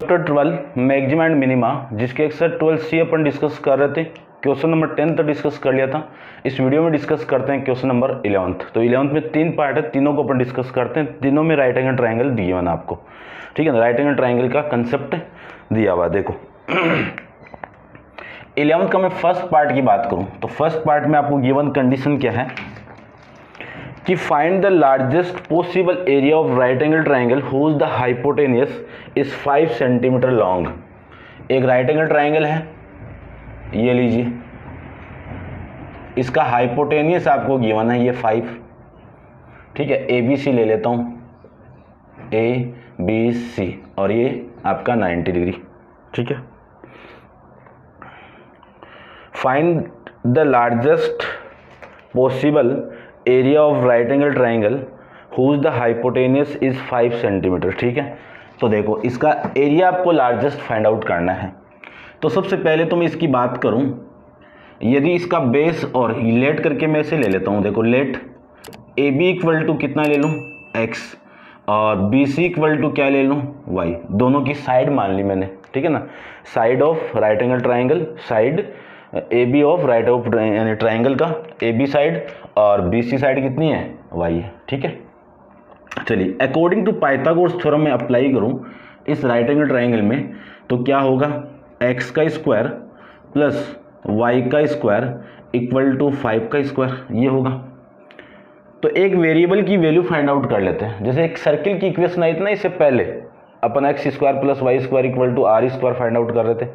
Chapter 12 maxima and minima, जिसके exercise 12C अपन discuss कर रहे थे। क्वेश्चन नंबर 10 तक डिस्कस कर लिया था। इस वीडियो में डिस्कस करते हैं क्वेश्चन नंबर 11। तो 11 में 3 पार्ट है, तीनों को अपन डिस्कस करते हैं। तीनों में राइट एंगल ट्रायंगल दिए हुए आपको, ठीक है ना। राइट एंगल ट्रायंगल का कंसेप्ट दिया हुआ, देखो 11 का मैं फर्स्ट पार्ट की बात करूं तो फर्स्ट पार्ट में आपको गिवन कंडीशन क्या है कि find the largest possible area of right angle triangle whose the hypotenuse is 5 centimeter long. एक राइट एंगल ट्रायंगल है, ये लीजिए, इसका हाइपोटेनियस आपको गिवन है ये 5, ठीक है। ए बी सी ले लेता हूं, ए बी सी, और ये आपका 90 डिग्री, ठीक है। Find the largest possible area of right angle triangle whose the hypotenuse is 5 centimeter, ठीक है। तो देखो इसका एरिया आपको लार्जेस्ट फाइंड आउट करना है। तो सबसे पहले तो मैं इसकी बात करूं, यदि इसका बेस और लेट करके मैं इसे ले लेता हूं। देखो let A B equal to कितना ले लूं, एक्स, और बी सी इक्वल टू क्या ले लूं, वाई। दोनों की साइड मान ली मैंने, ठीक है ना। Side of right angle triangle, side A B of right of यानी ट्रायंगल का ए बी साइड, और बी सी साइड कितनी है, वाई है, ठीक है। चलिए अकॉर्डिंग टू पाइथागोरस थ्योरम में अप्लाई करूं इस राइट एंगल ट्रायंगल में, तो क्या होगा, एक्स का स्क्वायर प्लस वाई का स्क्वायर इक्वल टू 5 का स्क्वायर, ये होगा। तो एक वेरिएबल की वैल्यू फाइंड आउट कर लेते हैं। जैसे एक सर्किल की इक्वेशन आई थी ना, इससे पहले अपन X square plus Y square equal to R square find out कर रहे थे,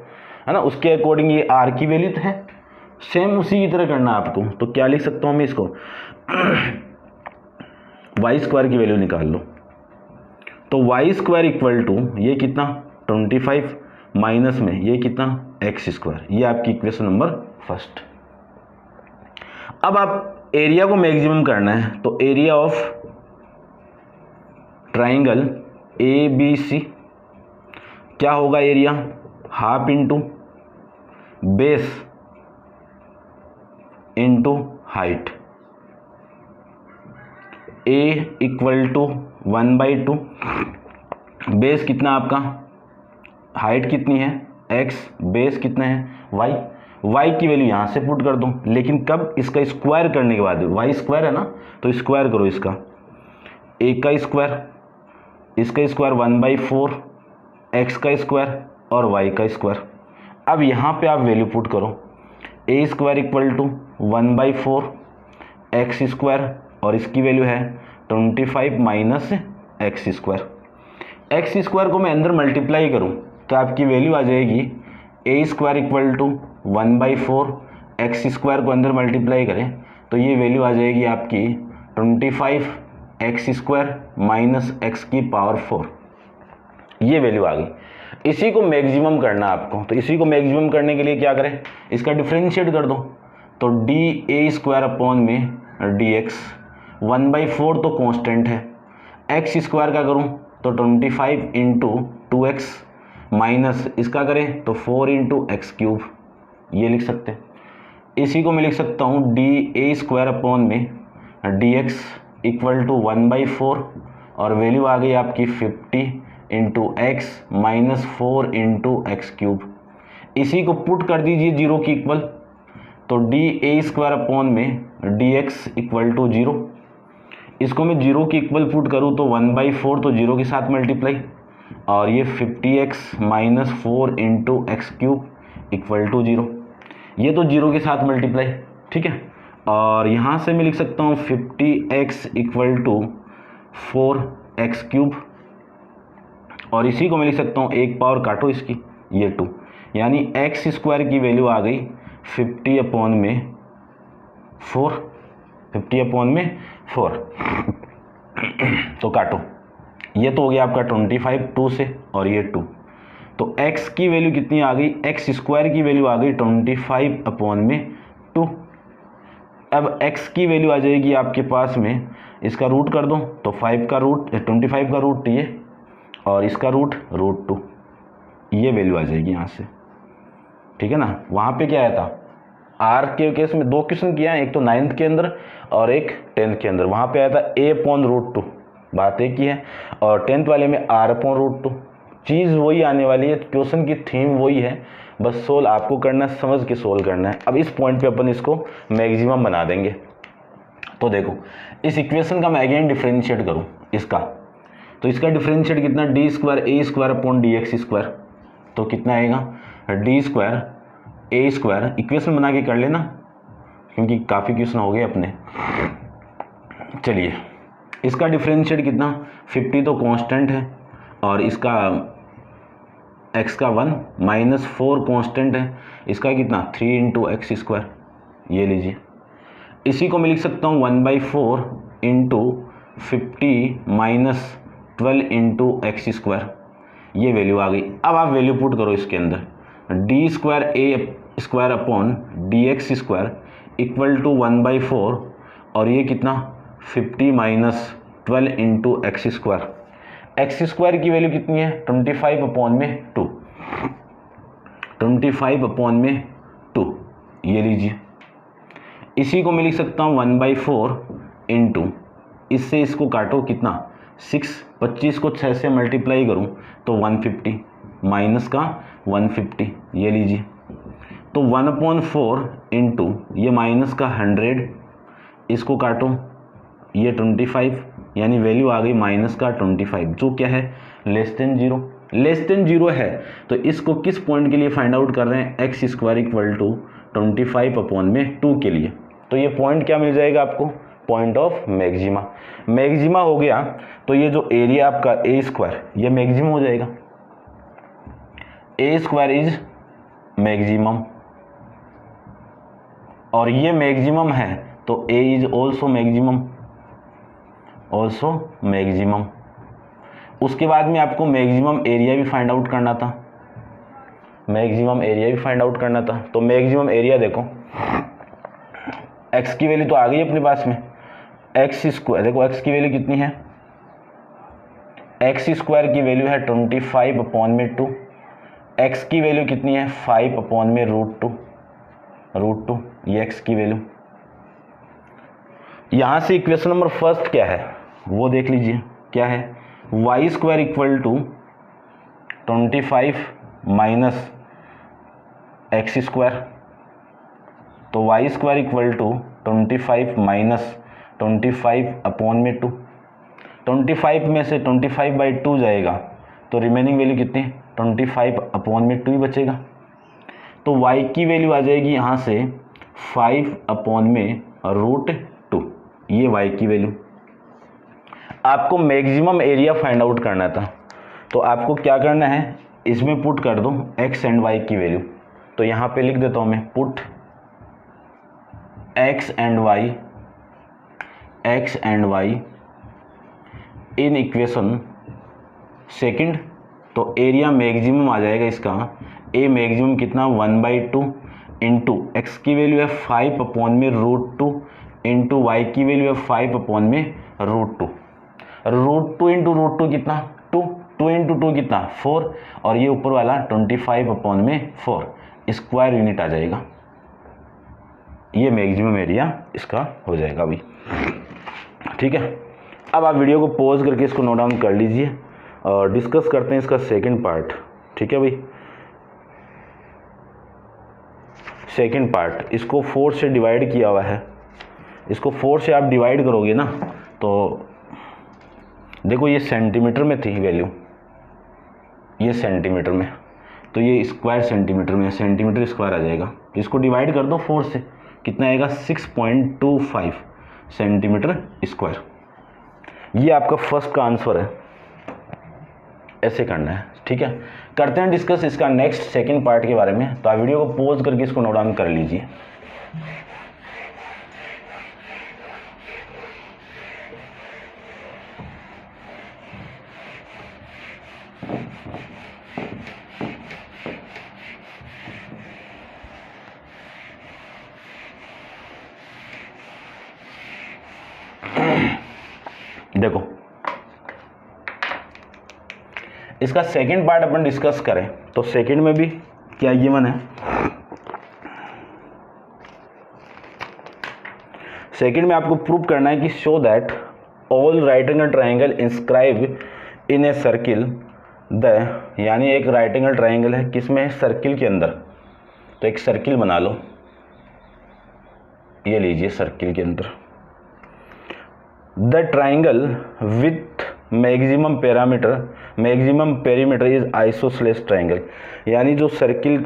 है ना। उसके अकॉर्डिंग ये आर की वैल्यू तो है, सेम उसी की तरह करना है आपको। तो क्या लिख सकता हूँ मैं इसको वाई स्क्वायर की वैल्यू निकाल लो। तो वाई स्क्वायर इक्वल टू ये कितना 25 माइनस में ये कितना एक्स स्क्वायर, ये आपकी इक्वेशन नंबर फर्स्ट। अब आप एरिया को मैक्सिमम करना है, तो area of triangle A B C क्या होगा, area half into base into height. A equal to 1/2, base कितना आपका, हाइट कितनी है एक्स, बेस कितना है वाई। वाई की वैल्यू यहाँ से पुट कर दो, लेकिन कब, इसका स्क्वायर करने के बाद। वाई स्क्वायर है ना, तो स्क्वायर करो इसका, ए का स्क्वायर, इसका स्क्वायर 1/4, एक्स का स्क्वायर और वाई का स्क्वायर। अब यहाँ पे आप वैल्यू पुट करो, A square equal to 1/4 X square, और इसकी वैल्यू है 25 minus x square. X square को मैं अंदर मल्टीप्लाई करूँ तो आपकी वैल्यू आ जाएगी A square equal to 1/4 X square को अंदर मल्टीप्लाई करें तो ये वैल्यू आ जाएगी आपकी 25 एक्स स्क्वायर माइनस एक्स की पावर 4, ये वैल्यू आ गई। इसी को मैक्सिमम करना आपको, तो इसी को मैक्सिमम करने के लिए क्या करें, इसका डिफरेंशिएट कर दो। तो डी ए स्क्वायर अपॉन में डी एक्स, 1/4 तो कांस्टेंट है, एक्स स्क्वायर का करूं तो 25 इंटू 2x माइनस इसका करें तो 4 इंटू एक्स क्यूब, ये लिख सकते हैं। इसी को मैं लिख सकता हूं डी ए स्क्वायर अपॉन में डी एक्स इक्वल टू 1/4, और वैल्यू आ गई आपकी 50 into x minus 4 into x cube. इसी को पुट कर दीजिए जीरो की इक्वल, तो डी ए स्क्वायर अपॉन में डी एक्स इक्वल टू 0। इसको मैं जीरो की इक्वल पुट करूँ तो 1/4 तो जीरो के साथ मल्टीप्लाई, और ये 50x minus 4 into x cube equal to 0, ये तो जीरो के साथ मल्टीप्लाई, ठीक है। और यहाँ से मैं लिख सकता हूँ 50x equal to 4x cube, और इसी को मैं लिख सकता हूँ एक पावर काटो इसकी, ये 2, यानी एक्स स्क्वायर की वैल्यू आ गई 50 अपॉन में 4, 50 अपॉन में 4 तो काटो, ये तो हो गया आपका 25 2 से, और ये 2, तो x की वैल्यू कितनी आ गई, एक्स स्क्वायर की वैल्यू आ गई 25 अपॉन में 2। अब x की वैल्यू आ जाएगी आपके पास में, इसका रूट कर दो तो 5 का रूट 25 का रूट ये, और इसका रूट √2, ये वैल्यू आ जाएगी यहाँ से, ठीक है ना। वहाँ पे क्या आया था, आर के केस में 2 क्वेश्चन किया है, एक तो 9th के अंदर और एक 10th के अंदर। वहाँ पे आया था a/√2, बात एक ही है, और 10th वाले में r/√2, चीज़ वही आने वाली है, क्वेश्चन की थीम वही है, बस सोल्व आपको करना है, समझ के सोल्व करना है। अब इस पॉइंट पे अपन इसको मैक्सिमम बना देंगे। तो देखो इस इक्वेशन का मैं अगेन डिफरेंशिएट करूं इसका, तो इसका डिफरेंशिएट कितना, D square A square upon D x square, तो कितना आएगा D square A square, equation बना के कर लेना क्योंकि काफ़ी क्वेश्चन हो गए अपने। चलिए इसका डिफरेंशिएट कितना, 50 तो कांस्टेंट है और इसका x का 1 माइनस 4 कांस्टेंट है, इसका कितना 3 इंटू एक्स स्क्वायर, ये लीजिए। इसी को मैं लिख सकता हूँ 1/4 into 50 minus 12 into x square, ये वैल्यू आ गई। अब आप वैल्यू पुट करो इसके अंदर, D square A square upon D x square equal to 1/4 और ये कितना 50 minus 12 into x square. X square की वैल्यू कितनी है 25 अपॉन में 2, 25 अपॉन में 2, ये लीजिए। इसी को मैं लिख सकता हूँ 1/4 इंटू, इससे इसको काटो कितना 6, 25 को 6 से मल्टीप्लाई करूँ तो 150 माइनस का 150, ये लीजिए। तो 1/4 इंटू ये माइनस का 100, इसको काटो ये 25, यानी वैल्यू आ गई माइनस का 25, जो क्या है लेस देन 0, लेस देन 0 है। तो इसको किस पॉइंट के लिए फाइंड आउट कर रहे हैं, x square equal to 25 upon में 2 के लिए। तो ये पॉइंट क्या मिल जाएगा आपको, पॉइंट ऑफ मैक्सिमा। मैक्सिमा हो गया तो ये जो एरिया आपका ए स्क्वायर, ये मैक्सिमम हो जाएगा, ए स्क्वायर इज मैक्सिमम, और ये मैक्सिमम है तो ए is also maximum, also maximum. उसके बाद में आपको मैक्सिमम एरिया भी फाइंड आउट करना था, मैक्सिमम एरिया भी फाइंड आउट करना था। तो मैक्सिमम एरिया देखो, एक्स की वैल्यू तो आ गई अपने पास में, एक्स स्क्वायर, देखो एक्स की वैल्यू कितनी है, एक्स स्क्वायर की वैल्यू है 25 अपॉन में 2, एक्स की वैल्यू कितनी है 5 अपॉन में √2, ये एक्स की वैल्यू। यहाँ से इक्वेशन नंबर फर्स्ट क्या है वो देख लीजिए, क्या है Y square equal to 25 minus x square, तो Y square equal to 25 minus 25 upon में 2, 25 में से 25/2 जाएगा तो रिमेनिंग वैल्यू कितनी, 25 अपॉन में 2 ही बचेगा। तो y की वैल्यू आ जाएगी यहाँ से 5 अपॉन में √2, ये y की वैल्यू। आपको मैक्सिमम एरिया फाइंड आउट करना था, तो आपको क्या करना है, इसमें पुट कर दो x एंड y की वैल्यू। तो यहाँ पे लिख देता हूँ मैं, put x and y in equation second. तो एरिया मैक्सिमम आ जाएगा इसका, ए मैक्सिमम कितना 1/2 इंटू एक्स की वैल्यू है 5 अपॉन में √2 इंटू वाई की वैल्यू है 5 अपॉन में √2, √2 इंटू √2 कितना 2, 2 इंटू 2 कितना 4, और ये ऊपर वाला 25 अपॉन में 4 स्क्वायर यूनिट आ जाएगा। ये मैक्सिमम एरिया इसका हो जाएगा अभी, ठीक है। अब आप वीडियो को पॉज करके इसको नोट डाउन कर लीजिए और डिस्कस करते हैं इसका सेकंड पार्ट, ठीक है भाई। सेकंड पार्ट, इसको 4 से डिवाइड किया हुआ है, इसको 4 से आप डिवाइड करोगे ना तो देखो ये सेंटीमीटर में थी वैल्यू, ये सेंटीमीटर में, तो ये स्क्वायर सेंटीमीटर में, सेंटीमीटर स्क्वायर आ जाएगा। इसको डिवाइड कर दो 4 से, कितना आएगा 6.25 सेंटीमीटर स्क्वायर। ये आपका फर्स्ट का आंसर है, ऐसे करना है, ठीक है। करते हैं डिस्कस इसका नेक्स्ट सेकंड पार्ट के बारे में। तो आप वीडियो को पॉज करके इसको नोट डाउन कर लीजिए। देखो इसका सेकंड पार्ट अपन डिस्कस करें तो सेकंड में भी क्या गिवन है, सेकंड में आपको प्रूव करना है कि show that all right angle triangle inscribe in a circle यानी एक राइट एंगल ट्राइंगल है, किसमें, सर्किल के अंदर। तो एक सर्किल बना लो, ये लीजिए सर्किल के अंदर। The triangle with maximum perimeter is isosceles triangle. यानी जो सर्किल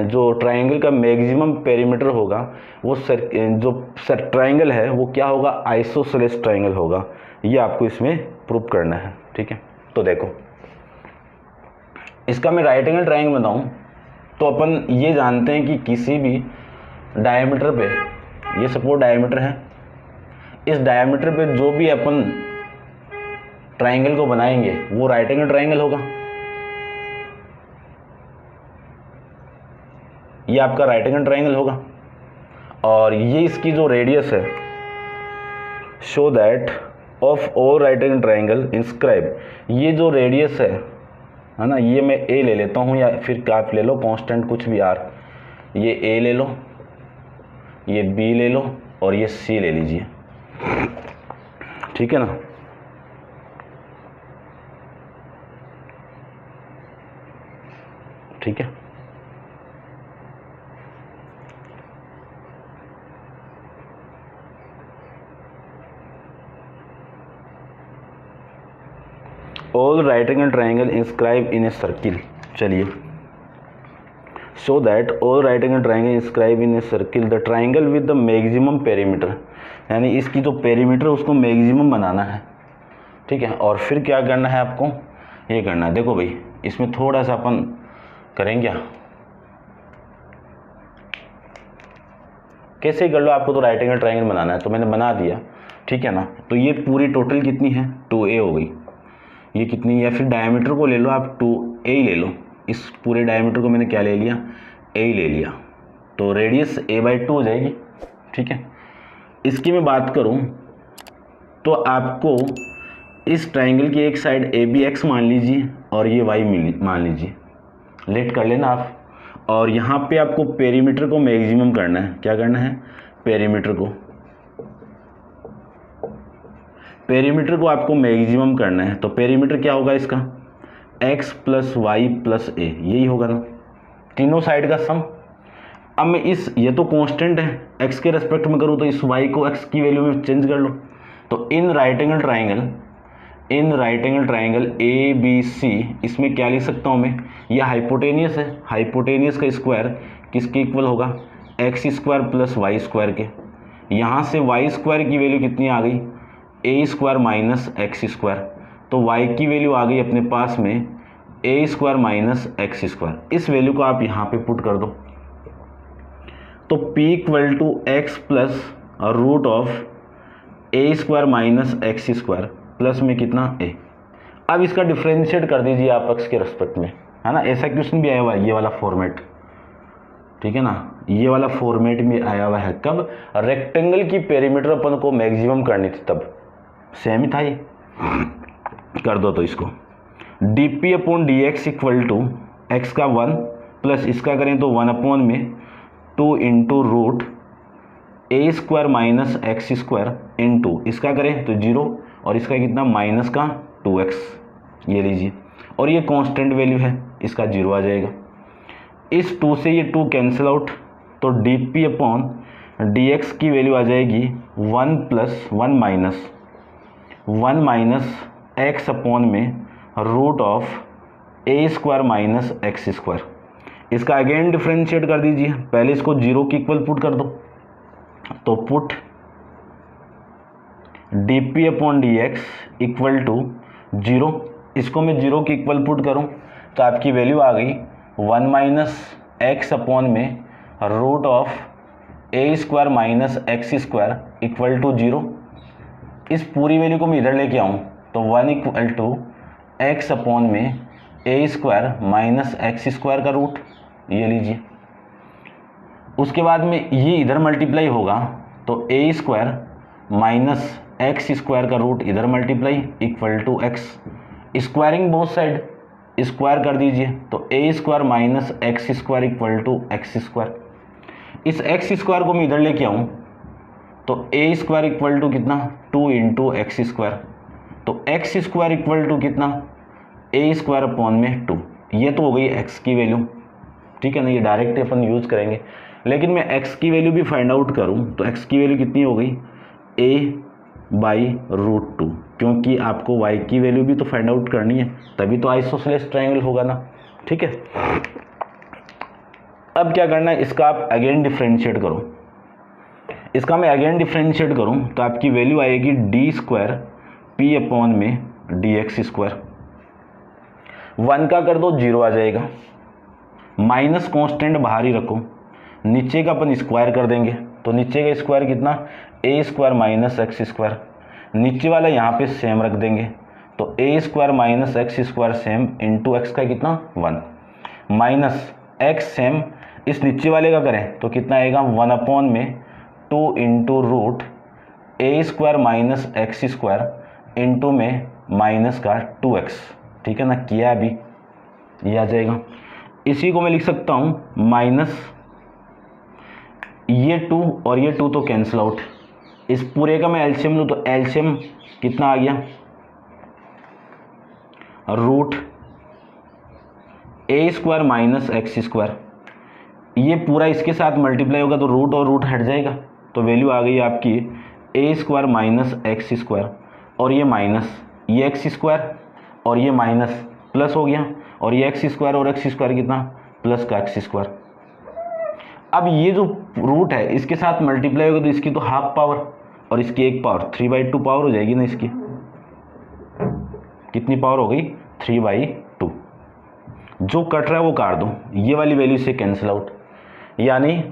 जो ट्राइंगल का मैक्सिमम पेरीमीटर होगा वो जो ट्राइंगल है वो क्या होगा, आइसोसेलेस ट्राइंगल होगा। ये आपको इसमें प्रूव करना है, ठीक है। तो देखो इसका मैं राइट एंगल ट्राइंगल बनाऊं तो अपन ये जानते हैं कि किसी भी डायमीटर पे, ये सपोज डायमीटर है, इस डायमीटर पे जो भी अपन ट्राइंगल को बनाएंगे वो राइट एंगल ट्राइंगल होगा। ये आपका राइट एंगल ट्राइंगल होगा। और ये इसकी जो रेडियस है, show that of all right angle triangle inscribe, ये जो रेडियस है ना, ये मैं ए ले लेता हूँ या फिर आप ले लो कांस्टेंट कुछ भी आर। ये ए ले लो, ये बी ले लो और ये सी ले लीजिए, ठीक है ना। ठीक है, all right angle triangle inscribe in a circle. चलिए, so that all right angle triangle inscribe in a circle the triangle with the maximum perimeter, यानी इसकी जो पेरीमीटर उसको मैक्सिमम बनाना है, ठीक है। और फिर क्या करना है आपको, ये करना है, देखो भाई इसमें थोड़ा सा अपन करेंगे, कैसे ही कर लो, आपको तो राइट एंगल ट्राइंगल बनाना है, तो मैंने बना दिया, ठीक है ना। तो ये पूरी टोटल कितनी है, 2a हो गई। ये कितनी, या फिर डायमीटर को ले लो आप, 2a ही ले लो। इस पूरे डायमीटर को मैंने क्या ले लिया, a ही ले लिया। तो रेडियस a/2 हो जाएगी, ठीक है। इसकी मैं बात करूं तो आपको इस ट्राइंगल की एक साइड ए बी एक्स मान लीजिए और ये वाई मान लीजिए, लेट कर लेना आप। और यहाँ पे आपको पेरीमीटर को मैक्सिमम करना है। क्या करना है, पेरीमीटर को आपको मैक्सिमम करना है। तो पेरीमीटर क्या होगा इसका, x प्लस वाई प्लस ए, यही होगा ना, तीनों साइड का सम। अब मैं ये तो कांस्टेंट है, x के रेस्पेक्ट में करूँ तो इस y को x की वैल्यू में चेंज कर लो। तो in right angle triangle A B C, इसमें क्या लिख सकता हूँ मैं, ये हाइपोटेनियस है, हाइपोटेनियस का स्क्वायर किसके इक्वल होगा, x square plus Y square के। यहाँ से वाई स्क्वायर की वैल्यू कितनी आ गई, A square minus x square. तो वाई की वैल्यू आ गई अपने पास में A square minus x square. इस वैल्यू को आप यहाँ पे पुट कर दो, तो p equal to x plus root of A square minus x square plus में कितना a। अब इसका डिफ्रेंशिएट कर दीजिए आप x के रेस्पेक्ट में, है ना। ऐसा क्वेश्चन भी आया हुआ है, ये वाला फॉर्मेट, ठीक है ना, ये वाला फॉर्मेट में आया हुआ है। कब, रेक्टेंगल की पेरीमीटर अपन को मैक्सिमम करनी थी, तब सेम ही था ये। कर दो तो इसको dp upon D x equal to x का 1 प्लस इसका करें तो 1 अपॉन में 2 into root A square minus x square into इसका करें तो 0 और इसका कितना माइनस का 2x, ये लीजिए। और ये कांस्टेंट वैल्यू है, इसका 0 आ जाएगा। इस 2 से ये 2 कैंसिल आउट, तो dp अपॉन dx की वैल्यू आ जाएगी 1 प्लस 1 माइनस x अपॉन में root of A square minus x square. इसका अगेन डिफ्रेंशिएट कर दीजिए, पहले इसको 0 की इक्वल पुट कर दो, तो put dp upon dx equal to 0, इसको मैं 0 की इक्वल पुट करूं तो आपकी वैल्यू आ गई 1 माइनस एक्स अपॉन में root of A square minus x square equal to 0। इस पूरी वैल्यू को मैं इधर लेके आऊँ तो 1 इक्वल टू एक्स अपॉन में A square minus x square का रूट, ये लीजिए। उसके बाद में ये इधर मल्टीप्लाई होगा तो ए स्क्वायर माइनस एक्स स्क्वायर का रूट इधर multiply equal to X. Squaring both side square कर दीजिए, तो ए square minus x square equal to X square. इस एक्स स्क्वायर को मैं इधर लेके आऊँ तो ए स्क्वायर इक्वल टू कितना 2 इंटू एक्स स्क्वायर, तो एक्स स्क्वायर इक्वल टू कितना ए स्क्वायर अपॉन में 2, ये तो हो गई एक्स की वैल्यू, ठीक है ना, ये डायरेक्ट अपन यूज़ करेंगे। लेकिन मैं एक्स की वैल्यू भी फाइंड आउट करूँ तो एक्स की वैल्यू कितनी हो गई, a/√2, क्योंकि आपको y की वैल्यू भी तो फाइंड आउट करनी है, तभी तो आइसोसेलेस ट्रायंगल होगा ना, ठीक है। अब क्या करना है, इसका आप अगेन डिफ्रेंशिएट करो। इसका मैं अगेन डिफ्रेंशिएट करूं तो आपकी वैल्यू आएगी d² p अपॉन में dx²। 1 का कर दो 0 आ जाएगा, माइनस कांस्टेंट बाहर ही रखो, नीचे का अपन स्क्वायर कर देंगे, तो नीचे का स्क्वायर कितना, a² माइनस x², नीचे वाला यहाँ पे सेम रख देंगे, तो a² minus x² same into x का कितना 1, माइनस x सेम इस नीचे वाले का करें तो कितना आएगा 1 अपॉन में 2 into root a² minus x² into में माइनस का 2x, ठीक है ना, किया अभी, ये आ जाएगा। इसी को मैं लिख सकता हूँ माइनस ये 2 और ये 2 तो कैंसिल आउट, इस पूरे का मैं एलसीएम लूँ तो एलसीएम कितना आ गया, रूट a² माइनस x², ये पूरा इसके साथ मल्टीप्लाई होगा तो रूट और रूट हट जाएगा, तो वैल्यू आ गई आपकी a² माइनस x², और ये माइनस ये x² और ये माइनस प्लस हो गया, और ये x² और x² कितना प्लस का x²। अब ये जो रूट है इसके साथ मल्टीप्लाई होगा तो इसकी तो हाफ पावर और इसकी 1 पावर 3/2 पावर हो जाएगी ना, इसकी कितनी पावर हो गई 3/2, जो कट रहा है वो काट दो, ये वाली वैल्यू से कैंसिल आउट, यानी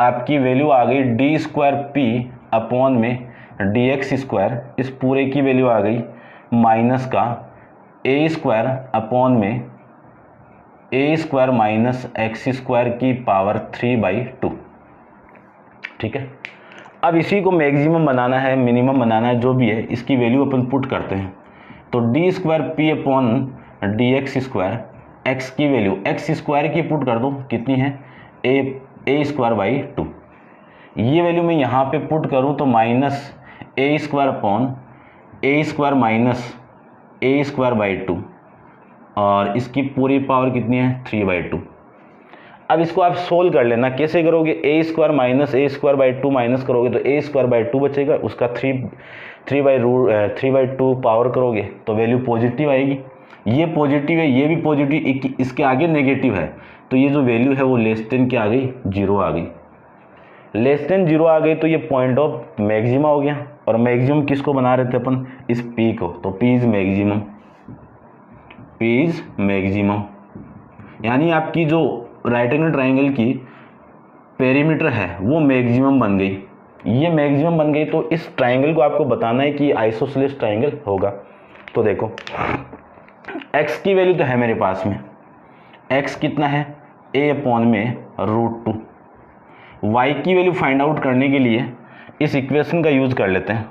आपकी वैल्यू आ गई d² p अपॉन में dx², इस पूरे की वैल्यू आ गई माइनस का a² अपॉन में a² माइनस x² की पावर 3/2, ठीक है। अब इसी को मैक्सिमम बनाना है, मिनिमम बनाना है, जो भी है इसकी वैल्यू अपन पुट करते हैं, तो d² p upon dx², x की वैल्यू x² की पुट कर दो, कितनी है a²/2, ये वैल्यू मैं यहाँ पे पुट करूँ तो minus a² upon a² minus a²/2, और इसकी पूरी पावर कितनी है 3/2। अब इसको आप सोल्व कर लेना, कैसे करोगे, a² माइनस a²/2 माइनस करोगे तो a²/2 बचेगा, उसका 3/2 पावर करोगे तो वैल्यू पॉजिटिव आएगी, ये पॉजिटिव है, ये भी पॉजिटिव, इसके आगे नेगेटिव है, तो ये जो वैल्यू है वो लेस देन क्या आ गई 0 आ गई, लेस देन 0 आ गई, तो ये पॉइंट ऑफ मैक्सिमा हो गया। और मैक्सिमम किसको बना रहे थे अपन, इस p को, तो p is maximum, p is maximum, यानी आपकी जो राइट एंगल ट्राइंगल की पेरीमीटर है वो मैक्सिमम बन गई, ये मैक्सिमम बन गई, तो इस ट्राइंगल को आपको बताना है कि आइसोसेलेस ट्राइंगल होगा। तो देखो x की वैल्यू तो है मेरे पास में, x कितना है a अपॉन में √2, y की वैल्यू फाइंड आउट करने के लिए इस इक्वेशन का यूज कर लेते हैं,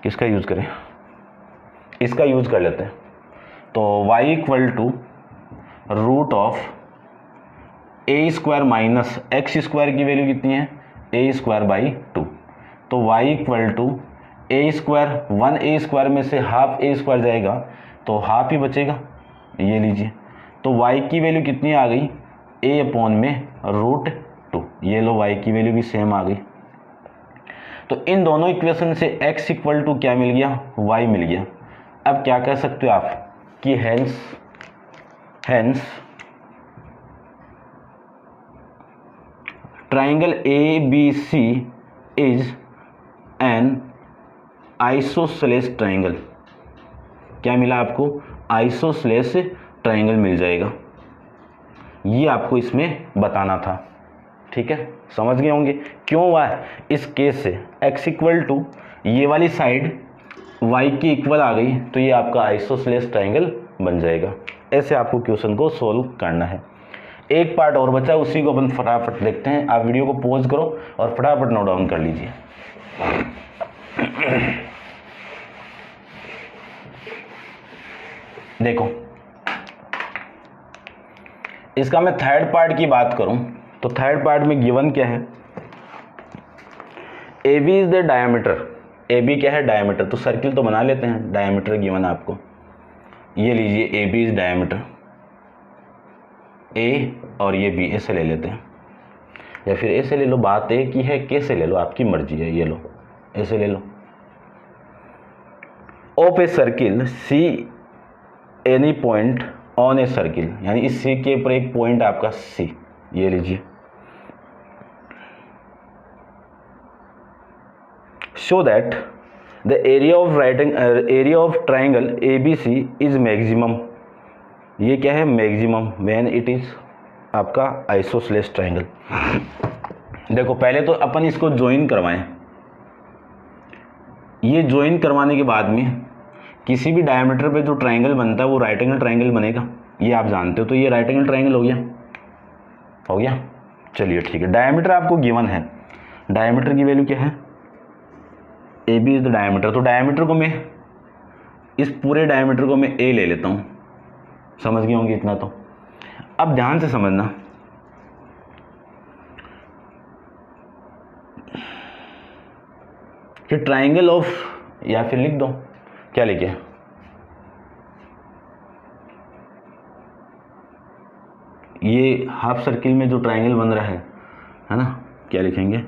किसका यूज करें, इसका यूज कर लेते हैं, तो y equal to √a² minus x² की वैल्यू कितनी है a²/2, तो y equal to a², 1a² में से हाफ a² जाएगा तो हाफ ही बचेगा, ये लीजिए, तो y की वैल्यू कितनी आ गई a अपॉन में √2, ये लो y की वैल्यू भी सेम आ गई। तो इन दोनों इक्वेशन से x इक्वल टू क्या मिल गया y मिल गया। अब क्या कह सकते हो आप कि hence triangle ABC is an isosceles triangle, क्या मिला आपको आइसोसेलेस ट्राइंगल मिल जाएगा, ये आपको इसमें बताना था, ठीक है, समझ गए होंगे क्यों हुआ है इस केस से, x इक्वल टू ये वाली साइड y की इक्वल आ गई तो ये आपका आइसोसेलेस ट्राइंगल बन जाएगा। ऐसे आपको क्वेश्चन को सोल्व करना है। एक पार्ट और बचा, उसी को अपन फटाफट देखते हैं, आप वीडियो को पॉज करो और फटाफट नोट डाउन कर लीजिए। देखो इसका मैं थर्ड पार्ट की बात करूं तो थर्ड पार्ट में गिवन क्या है, AB is the diameter, AB क्या है डायमीटर, तो सर्किल तो बना लेते हैं, डायमीटर गिवन है आपको, ये लीजिए ए बी इज डायमीटर, ए और ये बी, ऐसे ले लेते हैं, या फिर ऐसे ले लो, बात एक ही है, कैसे ले लो आपकी मर्जी है, ये लो ऐसे ले लो। Of a circle C any point on a circle, यानी इस सी के ऊपर एक पॉइंट आपका सी, ये लीजिए। Show that the area of triangle A B C is maximum, ये क्या है मैक्सिमम, व्हेन इट इज आपका आइसोसेलेस ट्राइंगल। देखो पहले तो अपन इसको ज्वाइन करवाएं, ये ज्वाइन करवाने के बाद में किसी भी डायमीटर पे जो ट्राइंगल बनता है वो राइट एंगल ट्राइंगल बनेगा, ये आप जानते हो। तो ये राइट एंगल ट्राइंगल हो गया। चलिए ठीक है, डायमीटर आपको गिवन है, डायमीटर की वैल्यू क्या है, A B is the diameter. तो डायमीटर को मैं, इस पूरे डायमीटर को मैं ए ले लेता हूँ, समझ गए होंगे इतना। तो अब ध्यान से समझना, कि ट्राइंगल ऑफ, या फिर लिख दो, क्या लिखे, ये हाफ सर्किल में जो ट्राइंगल बन रहा है ना, क्या लिखेंगे,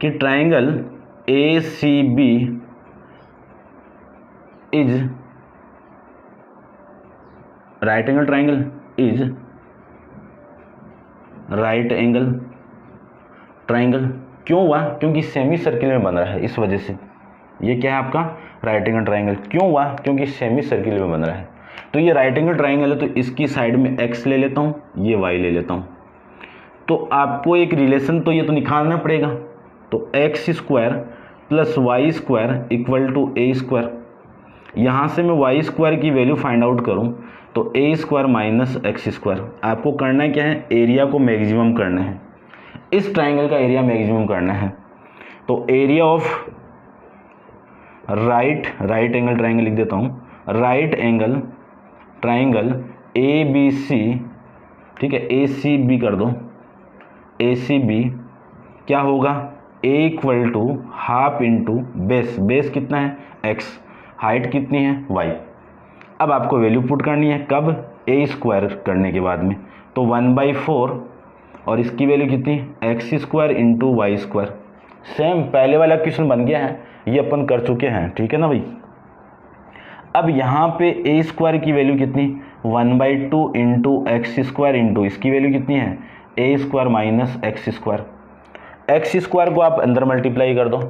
कि triangle A C B is right angle triangle, is right angle triangle. क्यों हुआ, क्योंकि सेमी सर्किल में बन रहा है, इस वजह से ये क्या है आपका राइट एंगल ट्राइंगल। क्यों हुआ, क्योंकि सेमी सर्किल में बन रहा है। तो ये राइट एंगल ट्राइंगल है, तो इसकी साइड में x ले लेता हूँ, ये y ले लेता हूँ। तो आपको एक रिलेशन तो ये तो निकालना पड़ेगा, तो x square plus Y square equal to A square. यहाँ से मैं वाई स्क्वायर की वैल्यू फाइंड आउट करूँ तो ए स्क्वायर माइनस एक्स स्क्वायर। आपको करना क्या है, एरिया को मैक्सिमम करना है, इस ट्राइंगल का एरिया मैक्सिमम करना है। तो area of right angle triangle लिख देता हूँ, right angle triangle A B C, ठीक है, ए सी बी कर दो, ए सी बी क्या होगा, A equal to half into base कितना है x, हाइट कितनी है y। अब आपको वैल्यू पुट करनी है, कब, ए स्क्वायर करने के बाद में, तो 1/4 और इसकी वैल्यू कितनी, x square into y square. Same पहले वाला क्वेश्चन बन गया है, ये अपन कर चुके हैं, ठीक है ना भाई। अब यहाँ पे ए स्क्वायर की वैल्यू कितनी, 1/2 इंटू एक्स स्क्वायर इंटू इसकी वैल्यू कितनी है, A square minus x square. X square को आप अंदर मल्टीप्लाई कर दो,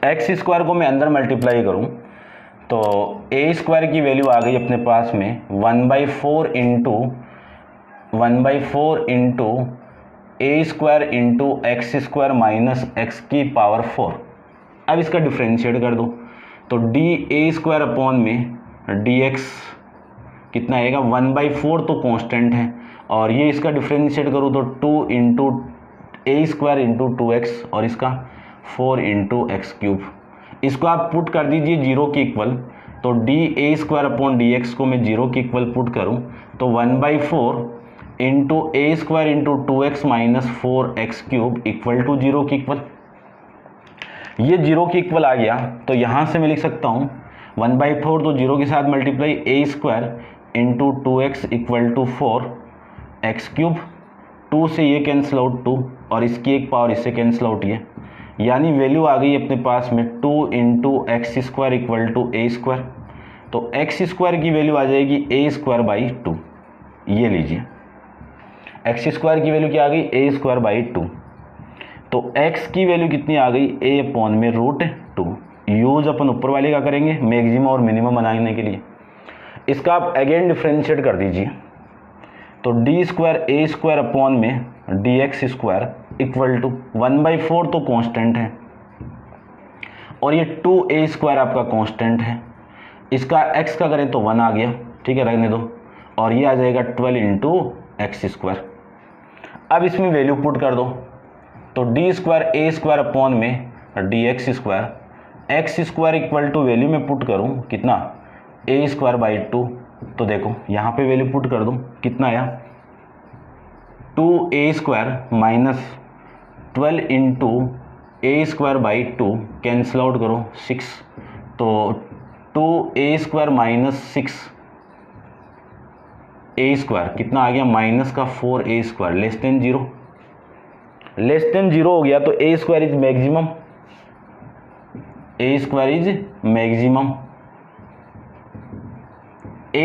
एक्स स्क्वायर को मैं अंदर मल्टीप्लाई करूं तो ए स्क्वायर की वैल्यू आ गई अपने पास में 1/4 इंटू ए square into x square minus x की पावर 4। अब इसका डिफ्रेंशिएट कर दो तो डी ए स्क्वायर अपॉन में डी एक्स कितना आएगा, 1/4 तो कांस्टेंट है, और ये इसका डिफ्रेंशिएट करूँ तो 2 इंटू ए स्क्वायर इंटू 2x और इसका 4 इंटू एक्स क्यूब। इसको आप पुट कर दीजिए जीरो के इक्वल, तो D A square upon D x को मैं जीरो के इक्वल पुट करूं तो 1/4 into A square into 2x minus 4x cube equal to zero के इक्वल। ये जीरो के इक्वल आ गया, तो यहाँ से मैं लिख सकता हूँ 1/4 तो जीरो के साथ multiply A square into 2x equal to 4x cube, 2 से ये कैंसिल आउट 2 और इसकी एक पावर इससे कैंसिल आउट ये, यानी वैल्यू आ गई अपने पास में 2 into x square equal to A square. तो एक्स स्क्वायर की वैल्यू आ जाएगी ए स्क्वायर बाई 2, ये लीजिए एक्स स्क्वायर की वैल्यू क्या आ गई, ए स्क्वायर बाई 2। तो एक्स की वैल्यू कितनी आ गई, ए अपॉन में √2। यूज अपन ऊपर वाले का करेंगे मैक्सिमम और मिनिमम बनाने के लिए। इसका आप अगेन डिफ्रेंशिएट कर दीजिए, तो D square A square upon में D x square equal to 1/4 तो कांस्टेंट है और ये 2a स्क्वायर आपका कांस्टेंट है। इसका x का करें तो 1 आ गया, ठीक है, रखने दो, और ये आ जाएगा 12 इंटू एक्स स्क्वायर। अब इसमें वैल्यू पुट कर दो तो D square A square upon में D x square equal to value में पुट करूँ कितना, ए स्क्वायर बाई 2। तो देखो यहाँ पे वैल्यू पुट कर दूँ, कितना आया 2a square minus 12 into A square by 2, cancel out करो 6, तो 2a स्क्वायर माइनस 6 ए स्क्वायर कितना आ गया, माइनस का 4a स्क्वायर लेस देन 0 हो गया। तो ए square is maximum, a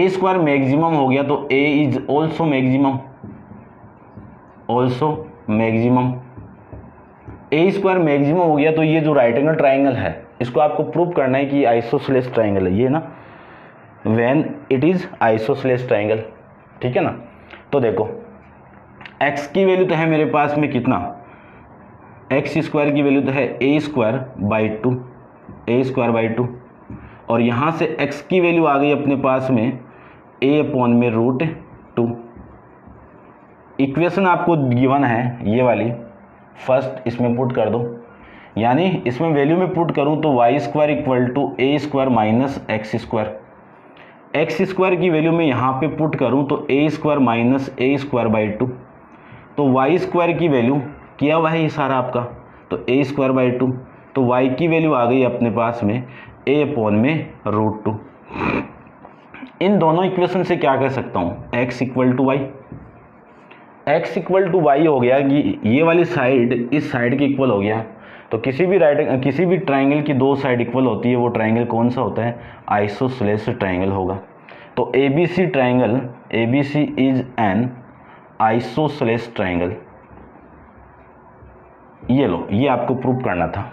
square maximum हो गया, तो ए is also maximum, a square maximum हो गया। तो ये जो राइट एंगल ट्राइंगल है इसको आपको प्रूव करना है कि आइसोसेलेस ट्राइंगल है ये ना, when it is isosceles triangle, ठीक है ना। तो देखो x की वैल्यू तो है मेरे पास में कितना, एक्स स्क्वायर की वैल्यू तो है ए स्क्वायर बाई 2, और यहाँ से x की वैल्यू आ गई अपने पास में a अपॉन में √2। इक्वेशन आपको गिवन है ये वाली, फर्स्ट इसमें पुट कर दो, यानी इसमें वैल्यू में पुट करूँ तो y square equal to A square minus x square की वैल्यू में यहाँ पे पुट करूँ तो ए square minus a square by 2, तो y स्क्वायर की वैल्यू किया हुआ है ये सारा आपका, तो ए स्क्वायर बाई 2, तो y की वैल्यू आ गई अपने पास में a अपॉन में √2। इन दोनों इक्वेशन से क्या कर सकता हूँ, x इक्वल टू वाई हो गया कि ये वाली साइड इस साइड के इक्वल हो गया। तो किसी भी ट्राइंगल की दो साइड इक्वल होती है, वो ट्राइंगल कौन सा होता है, आइसोसेलेस ट्राइंगल होगा। तो ABC triangle, ABC is an isosceles triangle. ये लो, ये आपको प्रूव करना था,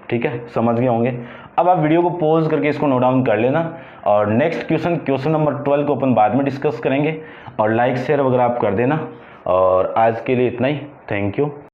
ठीक है, समझ गए होंगे। अब आप वीडियो को पॉज करके इसको नोट डाउन कर लेना, और नेक्स्ट क्वेश्चन नंबर 12 को अपन बाद में डिस्कस करेंगे, और लाइक शेयर वगैरह आप कर देना। और आज के लिए इतना ही, थैंक यू।